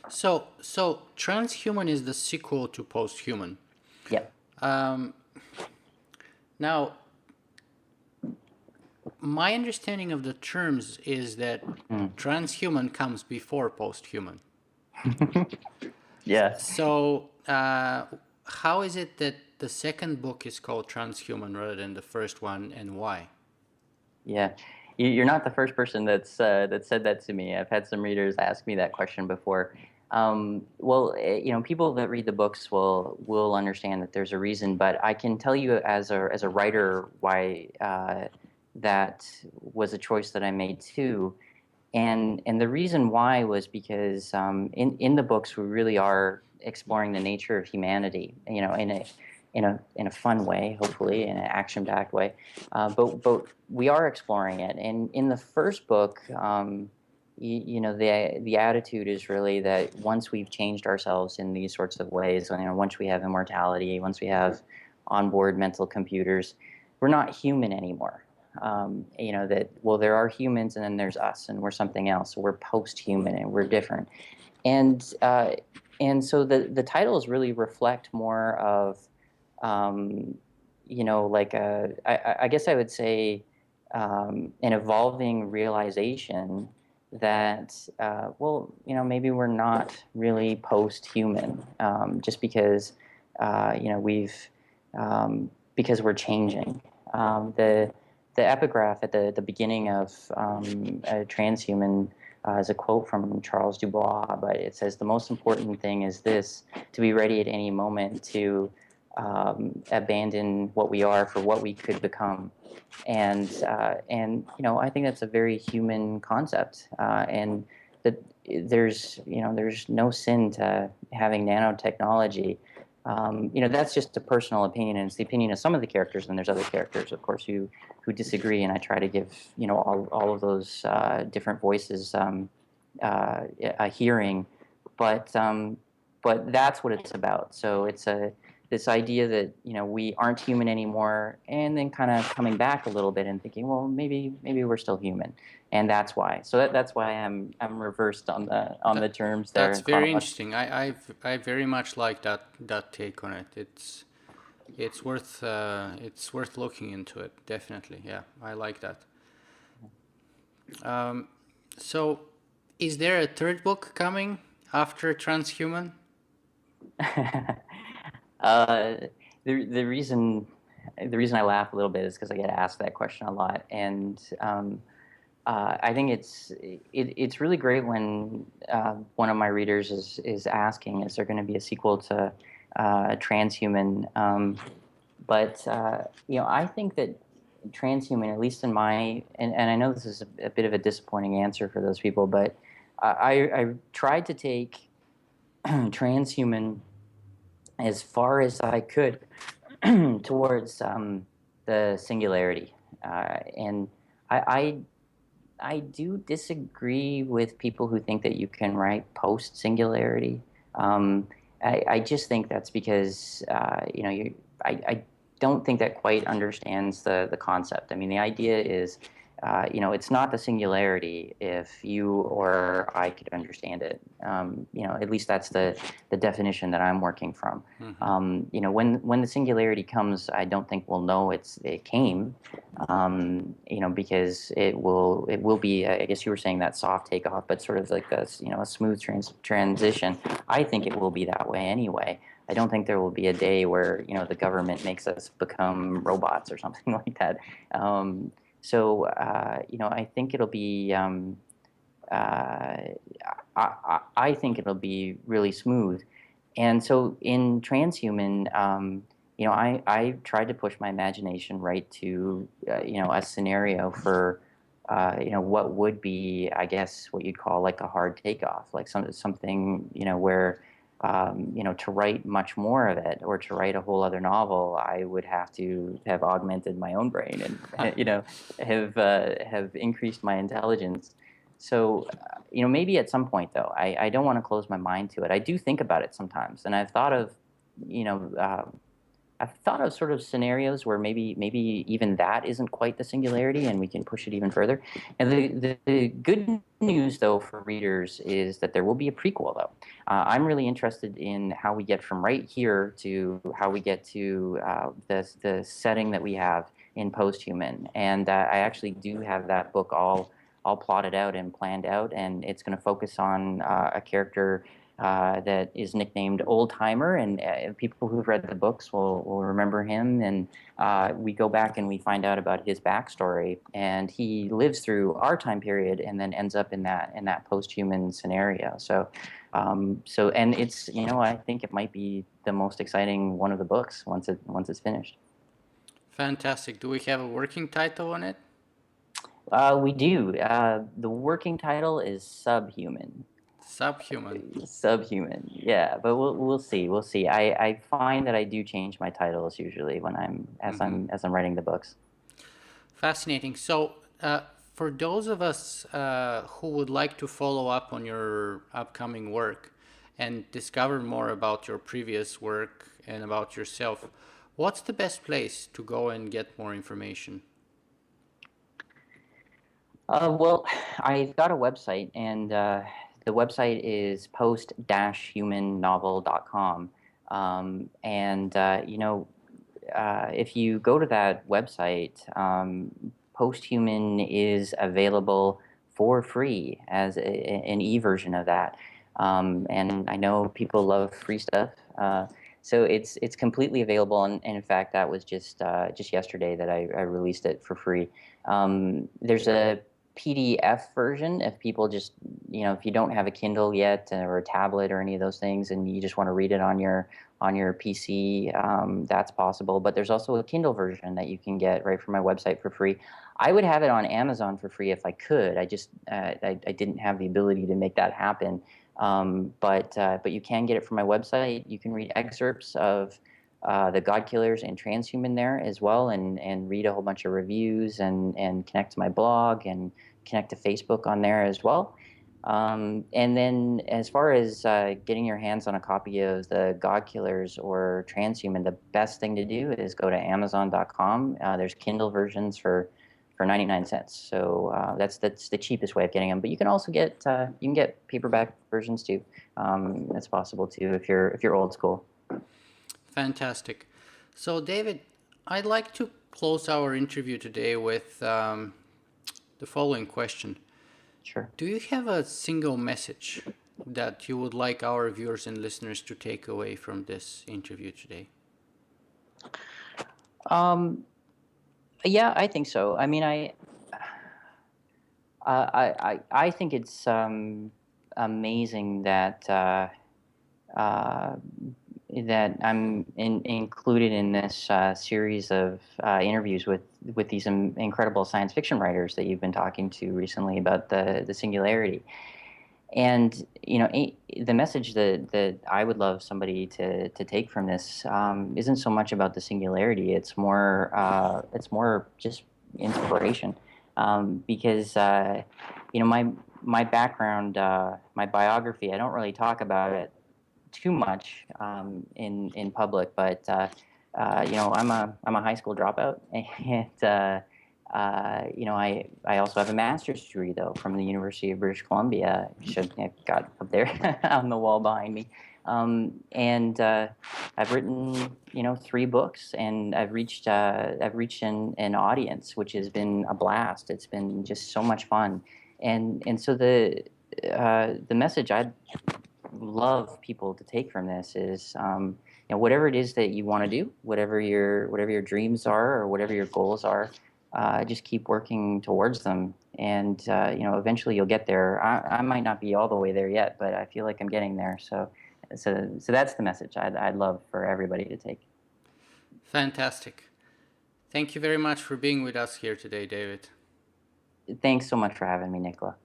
So TransHuman is the sequel to PostHuman. Yep. Um, Now, my understanding of the terms is that Mm. transhuman comes before posthuman. Yeah. So, how is it that the second book is called Transhuman rather than the first one, and why? Yeah, you're not the first person that said that to me. I've had some readers ask me that question before. Well, people that read the books will understand that there's a reason, but I can tell you as a writer why that was a choice that I made too. And the reason why was because in the books we really are exploring the nature of humanity, in a fun way, hopefully in an action-packed way, but we are exploring it. And in the first book, the attitude is really that once we've changed ourselves in these sorts of ways, once we have immortality, once we have onboard mental computers, we're not human anymore. That, well, there are humans and then there's us and we're something else. We're post-human and we're different. And uh, and so the titles really reflect more of, um, like I guess I would say, an evolving realization that, well, maybe we're not really post-human, just because, we've, because we're changing. The epigraph at the beginning of Transhuman is a quote from Charles Dubois, but it says, "The most important thing is this, to be ready at any moment to abandon what we are for what we could become." And I think that's a very human concept, and that there's no sin to having nanotechnology. That's just a personal opinion, and it's the opinion of some of the characters, and there's other characters, of course, who disagree, and I try to give all of those different voices a hearing, but but that's what it's about. So it's this idea that we aren't human anymore, and then kind of coming back a little bit and thinking, well, maybe we're still human, and that's why. So that's why I'm reversed on the That terms there that's in very chronological. interesting. I very much like that take on it. It's worth looking into it. Definitely, yeah, I like that. So, is there a third book coming after Transhuman? uh, the reason I laugh a little bit is because I get asked that question a lot, and I think it's really great when one of my readers is asking, is there going to be a sequel to Transhuman? But I think that Transhuman, at least in my, and I know this is a bit of a disappointing answer for those people, but I tried to take Transhuman as far as I could towards the singularity, and I I do disagree with people who think that you can write post singularity. Um, I just think that's because I don't think that quite understands the concept. I mean, the idea is, it's not the singularity if you or I could understand it. At least that's the definition that I'm working from. When the singularity comes, I don't think we'll know it came, because it will be, I guess you were saying, that soft takeoff, but sort of like a smooth transition. I think it will be that way anyway. I don't think there will be a day where the government makes us become robots or something like that. I think it'll be. I think it'll be really smooth. And so in Transhuman, I tried to push my imagination right to, a scenario for, what would be, I guess, what you'd call like a hard takeoff, like something, where, to write much more of it or to write a whole other novel, I would have to have augmented my own brain and, have increased my intelligence. So, maybe at some point, though, I don't want to close my mind to it. I do think about it sometimes, and I've thought of, you know, uh, I've thought of sort of scenarios where maybe even that isn't quite the singularity, and we can push it even further. And the good news though for readers is that there will be a prequel though. I'm really interested in how we get from right here to how we get to the setting that we have in PostHuman, and I actually do have that book all plotted out and planned out, and it's going to focus on a character that is nicknamed Old Timer, and people who've read the books will remember him. And we go back and we find out about his backstory, and he lives through our time period, and then ends up in that post-human scenario. So and it's I think it might be the most exciting one of the books once it's finished. Fantastic. Do we have a working title on it? We do. The working title is Subhuman. Subhuman. Subhuman, yeah, but we'll see. We'll see. I find that I do change my titles usually when I'm writing the books. Fascinating. So, for those of us who would like to follow up on your upcoming work and discover more about your previous work and about yourself, what's the best place to go and get more information? Well, I've got a website, and the website is post-humannovel.com. And if you go to that website, Posthuman is available for free as an e-version of that. And I know people love free stuff, so it's completely available. And in fact, that was just yesterday that I released it for free. There's a PDF version if people just, if you don't have a Kindle yet or a tablet or any of those things, and you just want to read it on your PC, that's possible. But there's also a Kindle version that you can get right from my website for free. I would have it on Amazon for free if I could. I just I didn't have the ability to make that happen. But you can get it from my website. You can read excerpts of the God Killers and TransHuman there as well, and read a whole bunch of reviews, and connect to my blog and connect to Facebook on there as well. And then as far as getting your hands on a copy of the God Killers or TransHuman, the best thing to do is go to Amazon.com. There's Kindle versions for 99 cents. So that's the cheapest way of getting them. But you can also get paperback versions too. That's possible too if you're old school. Fantastic. So, David, I'd like to close our interview today with the following question. Sure. Do you have a single message that you would like our viewers and listeners to take away from this interview today? Yeah, I think so. I mean, I think it's amazing that that I'm included in this series of interviews with these incredible science fiction writers that you've been talking to recently about the singularity. And the message that I would love somebody to take from this isn't so much about the singularity. It's more just inspiration, because my background, my biography. I don't really talk about it too much in public, but I'm a high school dropout, and I also have a master's degree though from the University of British Columbia. I've got up there on the wall behind me, and I've written 3 books, and I've reached an audience, which has been a blast. It's been just so much fun, and so the message I'd love people to take from this is whatever it is that you want to do, whatever your dreams are or whatever your goals are, just keep working towards them, and eventually you'll get there. I might not be all the way there yet, but I feel like I'm getting there. So that's the message I'd love for everybody to take. Fantastic. Thank you very much for being with us here today, David. Thanks so much for having me, Nicola.